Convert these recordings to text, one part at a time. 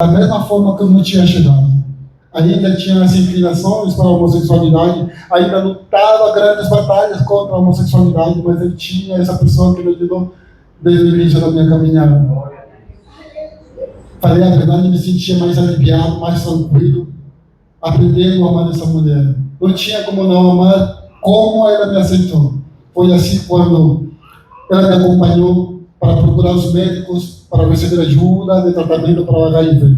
Da mesma forma que eu não tinha chegado. Ainda tinha as inclinações para a homossexualidade, ainda lutava grandes batalhas contra a homossexualidade, mas eu tinha essa pessoa que me ajudou desde o início da minha caminhada. Falei a verdade, me sentia mais aliviado, mais tranquilo, aprendendo a amar essa mulher. Não tinha como não amar como ela me aceitou. Foi assim quando ela me acompanhou para procurar os médicos, para receber ajuda de tratamento para o HIV.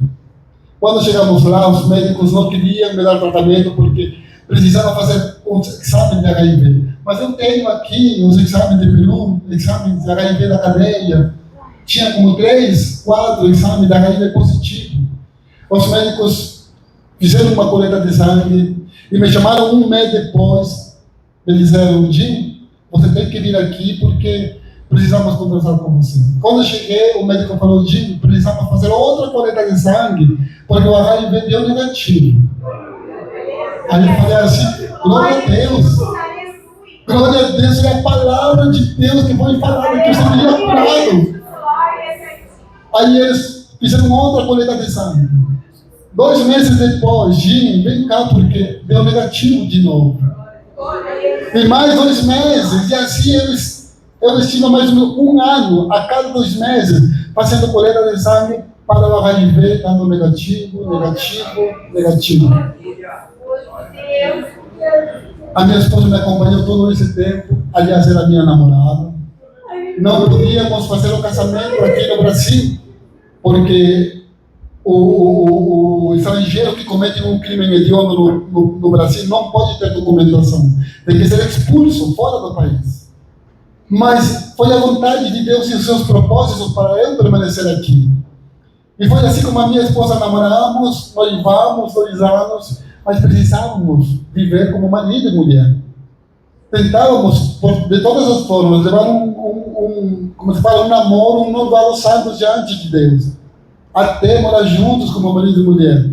Quando chegamos lá, os médicos não queriam me dar tratamento porque precisavam fazer um exame de HIV. Mas eu tenho aqui os exames de Peru, exames de HIV da cadeia. Tinha como 3, 4 exames de HIV positivo. Os médicos fizeram uma coleta de sangue e me chamaram um mês depois. Eles disseram: Jim, você tem que vir aqui porque precisamos conversar com você. Quando eu cheguei, o médico falou: Jim, precisamos fazer outra coleta de sangue porque o HIV deu negativo. Aí eu falei assim: glória a Deus. Glória a Deus, é a palavra de Deus que foi falada que eu seria curado. Aí eles fizeram outra coleta de sangue. 2 meses depois, Jim, vem cá porque deu negativo de novo. E mais 2 meses, e assim eles tinham mais um ano, a cada 2 meses, fazendo coleta de sangue para o HIV, dando negativo. A minha esposa me acompanhou todo esse tempo, aliás, era minha namorada. Não podíamos fazer o casamento aqui no Brasil, porque o estrangeiro que comete um crime hediondo no Brasil não pode ter documentação. Tem que ser expulso fora do país. Mas foi a vontade de Deus e os seus propósitos para eu permanecer aqui. E foi assim como a minha esposa namoramos, noivamos 2 anos, mas precisávamos viver como marido e mulher. Tentávamos, de todas as formas, levar como se fala, um namoro, um noivado santo diante de Deus. Até morar juntos como marido e mulher.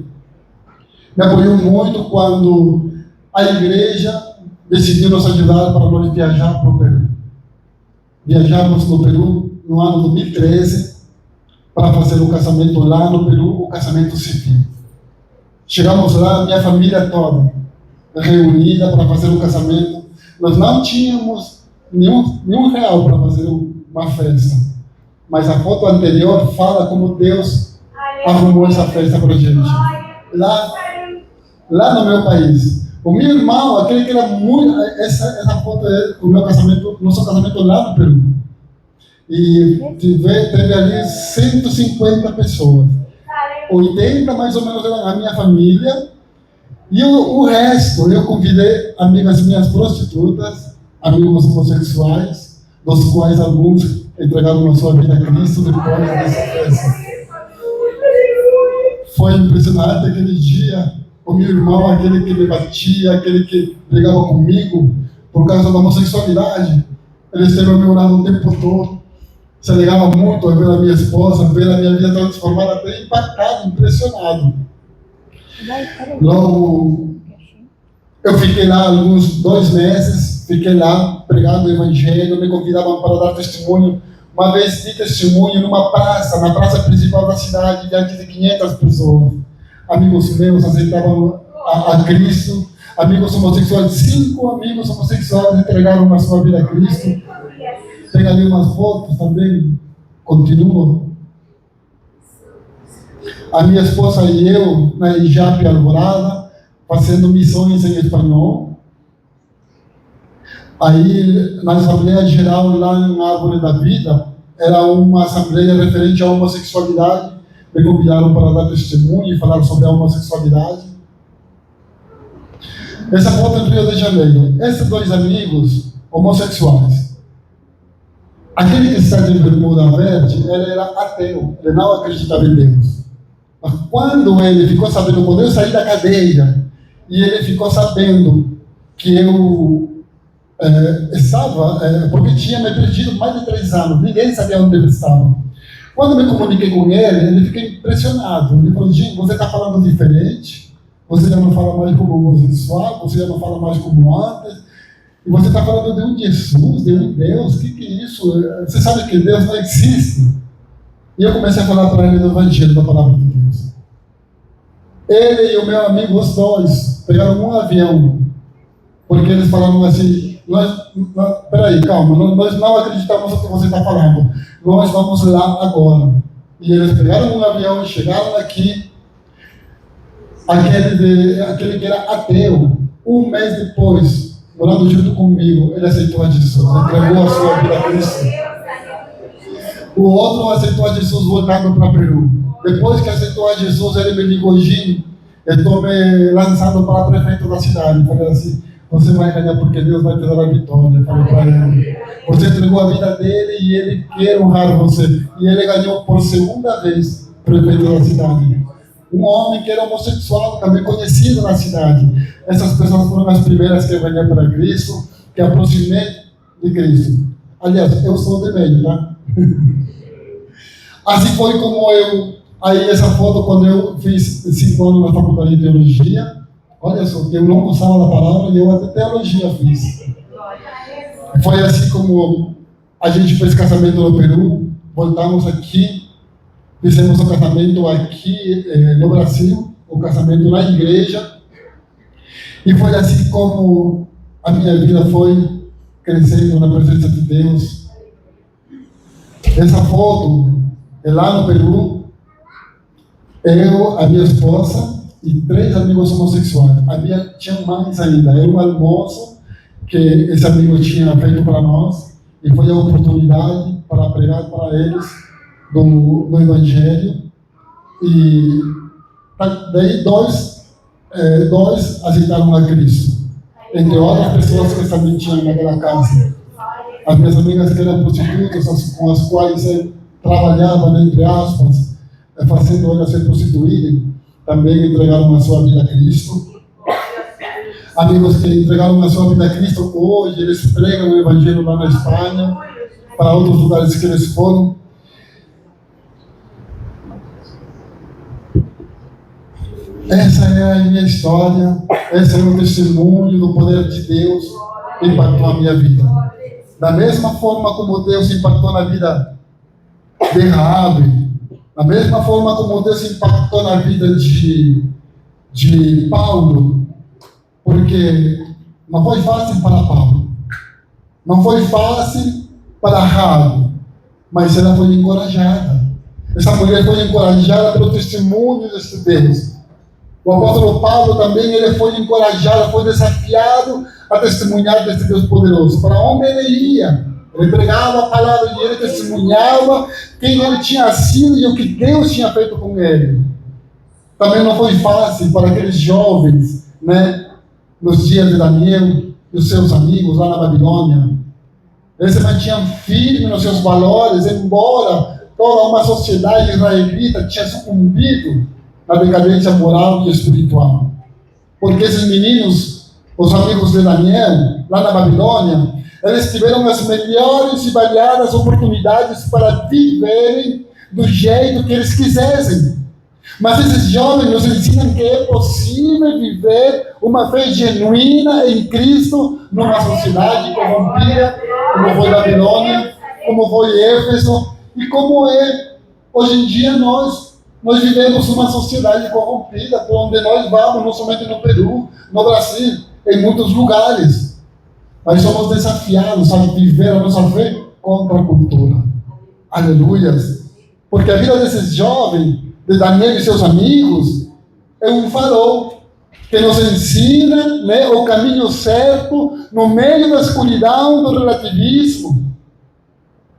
Me apoiou muito quando a igreja decidiu nos ajudar para nós viajar para o Peru. Viajamos no Peru no ano 2013 para fazer o casamento lá no Peru, o casamento civil. Chegamos lá, minha família toda reunida para fazer o casamento. Nós não tínhamos nenhum real para fazer uma festa. Mas a foto anterior fala como Deus arrumou essa festa para a gente. Lá no meu país. O meu irmão, aquele que era muito... Essa foto é o meu casamento, nosso casamento lá no Peru. E teve ali 150 pessoas. 80 mais ou menos eram a minha família. E o resto, eu convidei amigas minhas prostitutas, amigos homossexuais, dos quais alguns entregaram a sua vida a Cristo depois dessa festa. Foi impressionante aquele dia. O meu irmão, aquele que me batia, aquele que brigava comigo por causa da homossexualidade, ele esteve ao meu lado o tempo todo. Se alegava muito a ver a minha esposa, ver a minha vida transformada, até impactado, impressionado. Logo, eu fiquei lá alguns 2 meses, fiquei lá pregando o evangelho, me convidavam para dar testemunho. Uma vez de testemunho numa praça, na praça principal da cidade, diante de 500 pessoas. Amigos meus aceitavam a Cristo, amigos homossexuais, 5 amigos homossexuais entregaram a sua vida a Cristo. Tem ali umas fotos também, continuam. A minha esposa e eu, na IJAP Alvorada, fazendo missões em espanhol. Aí, na Assembleia Geral, lá em Árvore da Vida, era uma assembleia referente à homossexualidade. Me convidaram para dar testemunho e falar sobre a homossexualidade. Essa foto é do Rio de Janeiro. Esses 2 amigos homossexuais. Aquele que está de bermuda verde, ele era ateu, ele não acreditava em Deus. Mas quando ele ficou sabendo, quando eu saí da cadeia, e ele ficou sabendo que eu estava, porque tinha me perdido mais de 3 anos, ninguém sabia onde ele estava. Quando me comuniquei com ele ficou impressionado. Ele falou: Jim, você está falando diferente, você já não fala mais como homossexual, você já não fala mais como antes, e você está falando de um Jesus, de um Deus, o que é isso? Você sabe que Deus não existe? E eu comecei a falar para ele do Evangelho, da palavra de Deus. Ele e o meu amigo, os dois, pegaram um avião, porque eles falaram assim, peraí, calma, nós não acreditamos no que você está falando, nós vamos lá agora. E eles pegaram um avião, chegaram aqui, aquele que era ateu, um mês depois, morando junto comigo, ele aceitou a Jesus, entregou a sua vida a Cristo. O outro aceitou a Jesus voltando para Peru. Depois que aceitou a Jesus, ele me ligou: Jim, eu estou me lançando para prefeito da cidade. Eu falei assim: você vai ganhar porque Deus vai te dar a vitória. Eu falei para ele: você entregou a vida dele e ele quer honrar você. E ele ganhou por segunda vez prefeito da cidade. Um homem que era homossexual, também conhecido na cidade. Essas pessoas foram as primeiras que eu ganhei para Cristo, que aproximei de Cristo. Aliás, eu sou de meio, tá? Assim foi como aí essa foto quando eu fiz 5 anos na faculdade de teologia. Olha só, eu não gostava da palavra e eu até teologia fiz. Foi assim como a gente fez casamento no Peru, voltamos aqui, fizemos o casamento aqui no Brasil, o casamento na igreja, e foi assim como a minha vida foi crescendo na presença de Deus. Essa foto é lá no Peru, eu, a minha esposa e 3 amigos homossexuais. Tinha mais ainda, era um almoço que esse amigo tinha feito para nós, e foi a oportunidade para pregar para eles do Evangelho. E daí dois aceitaram a Cristo, entre outras pessoas que também tinham naquela casa. As minhas amigas que eram prostitutas, com as quais eu trabalhava, entre aspas, fazendo elas se prostituírem, também entregaram a sua vida a Cristo. Amigos que entregaram a sua vida a Cristo, hoje eles pregam o Evangelho lá na Espanha, para outros lugares que eles foram. Essa é a minha história, esse é o testemunho do poder de Deus que impactou a minha vida. Da mesma forma como Deus impactou na vida de Raabe, da mesma forma como Deus impactou na vida de Paulo, porque não foi fácil para Paulo, não foi fácil para Raabe, mas ela foi encorajada. Essa mulher foi encorajada pelo testemunho deste Deus. O apóstolo Paulo também, ele foi encorajado, foi desafiado a testemunhar desse Deus poderoso. Para onde ele ia, ele pregava a palavra e ele testemunhava quem ele tinha sido e o que Deus tinha feito com ele. Também não foi fácil para aqueles jovens, né, nos dias de Daniel e os seus amigos lá na Babilônia. Eles se mantinham firmes nos seus valores, embora toda uma sociedade israelita tinha sucumbido na decadência moral e espiritual. Porque esses meninos, os amigos de Daniel, lá na Babilônia, eles tiveram as melhores e variadas oportunidades para viverem do jeito que eles quisessem. Mas esses jovens nos ensinam que é possível viver uma fé genuína em Cristo numa sociedade corrompida, como foi Babilônia, como foi Éfeso, e como é hoje em dia nós vivemos uma sociedade corrompida, por onde nós vamos, não somente no Peru, no Brasil, em muitos lugares. Mas somos desafiados a viver a nossa fé contra a cultura. Aleluias! Porque a vida desses jovens, de Daniel e seus amigos, é um farol que nos ensina, né, o caminho certo no meio da escuridão do relativismo.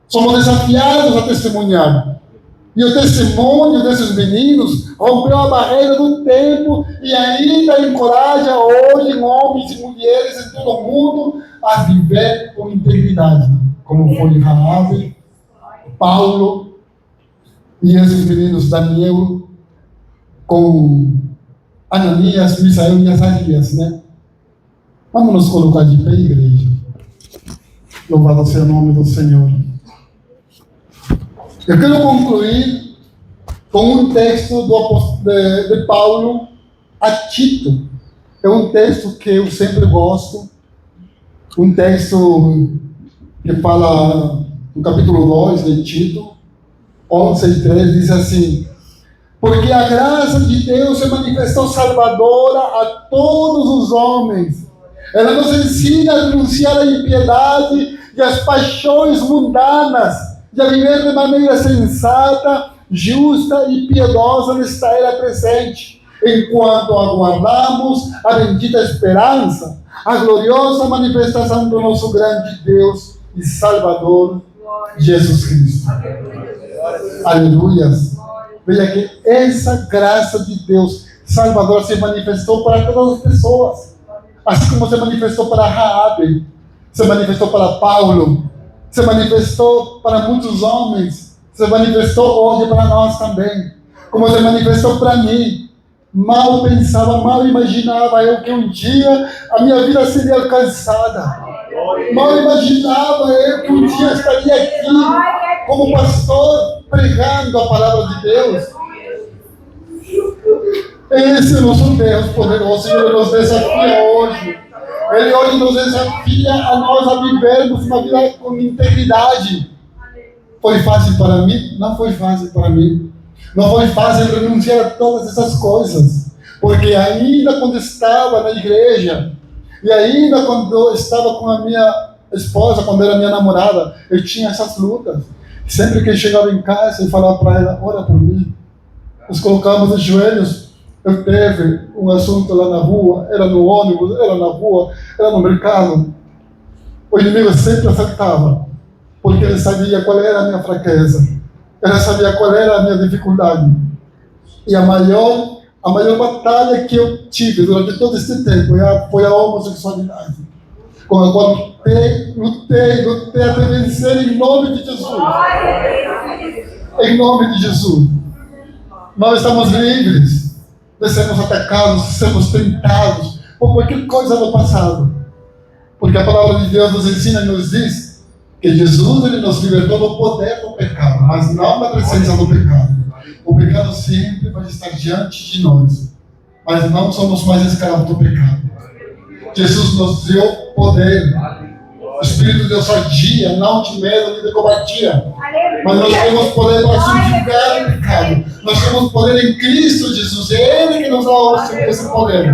Somos desafiados a testemunhar. E o testemunho desses meninos rompeu a barreira do tempo e ainda encoraja hoje homens e mulheres em todo o mundo a viver com integridade, como foi Raabe, Paulo e esses meninos Daniel com Ananias, Misael e Azarias, né? Vamos nos colocar de pé, igreja. Louvado seja o nome do Senhor. Eu quero concluir com um texto de Paulo a Tito. É um texto que eu sempre gosto. Um texto que fala no capítulo 2 de Tito, 11 e 13, diz assim: porque a graça de Deus se manifestou salvadora a todos os homens. Ela nos ensina a denunciar a impiedade e as paixões mundanas e a viver de maneira sensata, justa e piedosa nesta era presente, enquanto aguardamos a bendita esperança, a gloriosa manifestação do nosso grande Deus e Salvador, Jesus Cristo. Aleluias. Veja que essa graça de Deus Salvador se manifestou para todas as pessoas, assim como se manifestou para Raabe, se manifestou para Paulo, se manifestou para muitos homens, se manifestou hoje para nós também, como se manifestou para mim. Mal pensava, mal imaginava eu que um dia a minha vida seria alcançada. Mal imaginava eu que um dia estaria aqui como pastor pregando a palavra de Deus. Esse é o nosso Deus poderoso. Ele nos desafia hoje. Ele hoje nos desafia a nós a vivermos uma vida com integridade. Foi fácil para mim? Não foi fácil para mim. Não foi fácil renunciar a todas essas coisas. Porque ainda quando estava na igreja, e ainda quando eu estava com a minha esposa, quando era minha namorada, eu tinha essas lutas. Sempre que eu chegava em casa e falava para ela, ora por mim. Nos colocamos os joelhos. Eu teve um assunto lá na rua, era no ônibus, era na rua, era no mercado. O inimigo sempre acertava, porque ele sabia qual era a minha fraqueza. Ele sabia qual era a minha dificuldade. E a maior batalha que eu tive durante todo este tempo foi a homossexualidade, com a qual lutei até vencer em nome de Jesus. Em nome de Jesus. Nós estamos livres de sermos atacados, de sermos tentados por qualquer coisa do passado. Porque a palavra de Deus nos ensina e nos diz que Jesus ele nos libertou do poder do pecado, mas não da presença do pecado. O pecado sempre vai estar diante de nós, mas não somos mais escravos do pecado. Jesus nos deu poder, o Espírito de Deus agia, não de medo nem de covardia, mas nós temos poder para subjugar o pecado. Nós temos poder em Cristo Jesus, é Ele que nos dá esse poder.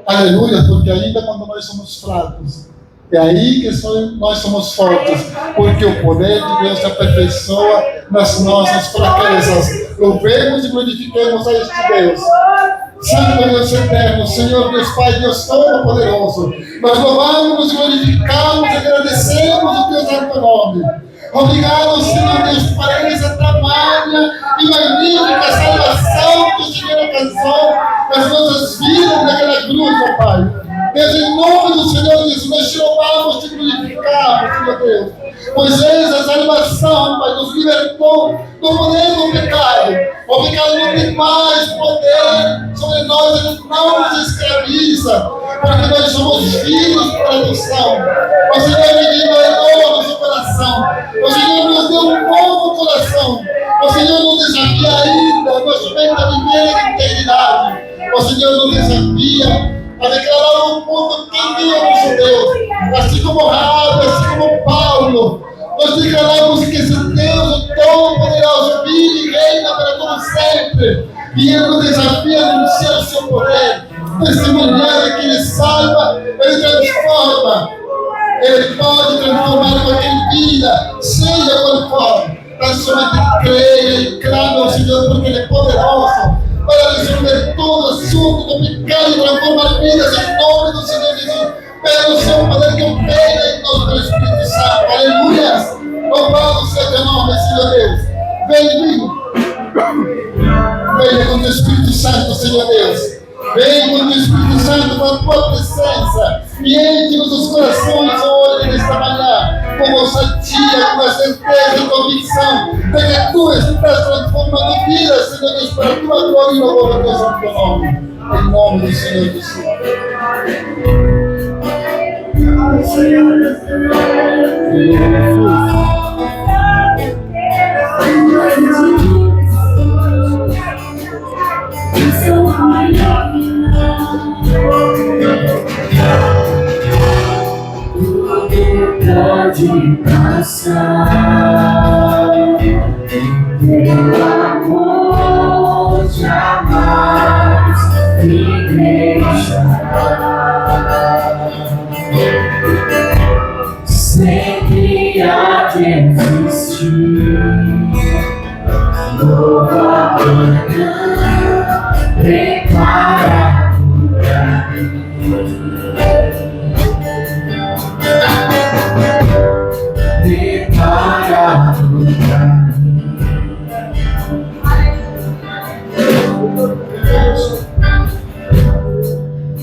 Aleluia, porque ainda quando nós somos fracos, é aí que nós somos fortes, porque o poder de Deus se aperfeiçoa nas nossas fraquezas. Louvemos e glorifiquemos a este Deus. Santo Deus eterno, Senhor Deus Pai, Deus Todo-Poderoso, nós louvamos, glorificamos e agradecemos o teu santo nome. Obrigado, Senhor Deus, por essa tamanha e magnífica salvação que o Senhor alcançou nas nossas vidas naquela cruz, ó Pai. Deus, em nome do Senhor Jesus, nós te louvamos, te glorificamos, Senhor Deus. Pois essa salvação, Pai, nos libertou do poder do pecado. O pecado não tem mais poder sobre nós, ele não nos escraviza, porque nós somos filhos por adoção. O Senhor me libertou do seu coração. O Senhor nos deu um novo coração. O Senhor nos desafia ainda, nós somente a viver em integridade. O Senhor nos desafia a declarar ao mundo quem é o nosso Deus. Assim como Raabe, assim como Paulo, nós declaramos que esse Deus, o Todo-Poderoso, vive e reina para todo sempre. E Ele nos desafia a anunciar o seu poder. Testemunhar que Ele salva, Ele transforma. Ele pode transformar qualquer vida, seja qual for. Nós somente creia e clama ao Senhor, porque Ele é poderoso para resolver todo assunto do pecado e transformar vidas em nome do Senhor Jesus, pelo seu poder que opera em nós pelo Espírito Santo. Aleluia! Louvado seja teu nome, Senhor Deus. Venha com o teu Espírito Santo, Senhor Deus. Venha com o teu Espírito Santo, com a tua presença, e enche-nos os corações hoje, nesta manhã, com ousadia, com a certeza e convicção de que tu estás transformando vidas, Senhor Deus, para a tua glória e louvor do teu santo nome. Em nome do Senhor Jesus. Pode passar, teu amor jamais.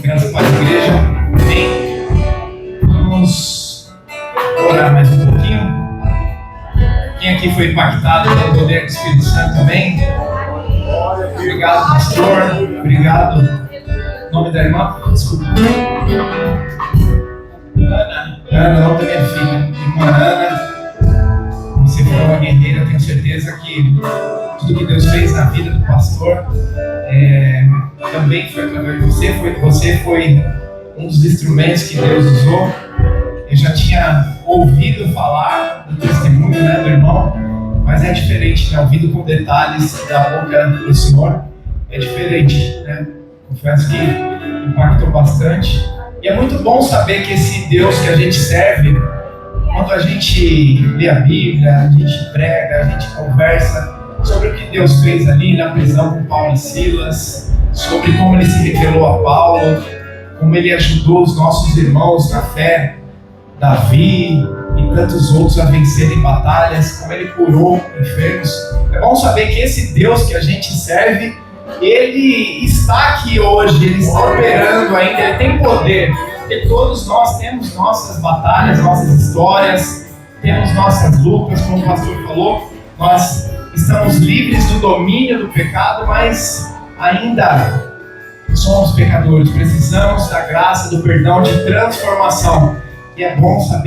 Graças a Deus, igreja. Amém. Vamos orar mais um pouquinho. Quem aqui foi impactado pelo poder do Espírito Santo também? Obrigado, pastor. Obrigado. Nome da irmã? Desculpa. Ana, nome da minha filha. Irmã Ana. Você foi uma guerreira, eu tenho certeza que tudo que Deus fez na vida do pastor também foi através de você. Você foi um dos instrumentos que Deus usou. Eu já tinha ouvido falar do testemunho, né, do irmão, mas é diferente, né? Ouvido com detalhes da boca do Senhor é diferente, né? Confesso que impactou bastante. E é muito bom saber que esse Deus que a gente serve, quando a gente lê a Bíblia, a gente prega, a gente conversa sobre o que Deus fez ali na prisão com Paulo e Silas, sobre como ele se revelou a Paulo, como ele ajudou os nossos irmãos na fé, Davi e tantos outros a vencerem batalhas, como ele curou enfermos. É bom saber que esse Deus que a gente serve, ele está aqui hoje, ele está operando ainda, ele tem poder, porque todos nós temos nossas batalhas, nossas histórias, temos nossas lutas, como o pastor falou, nós estamos livres do domínio do pecado, mas ainda somos pecadores, precisamos da graça, do perdão, de transformação. E é bom saber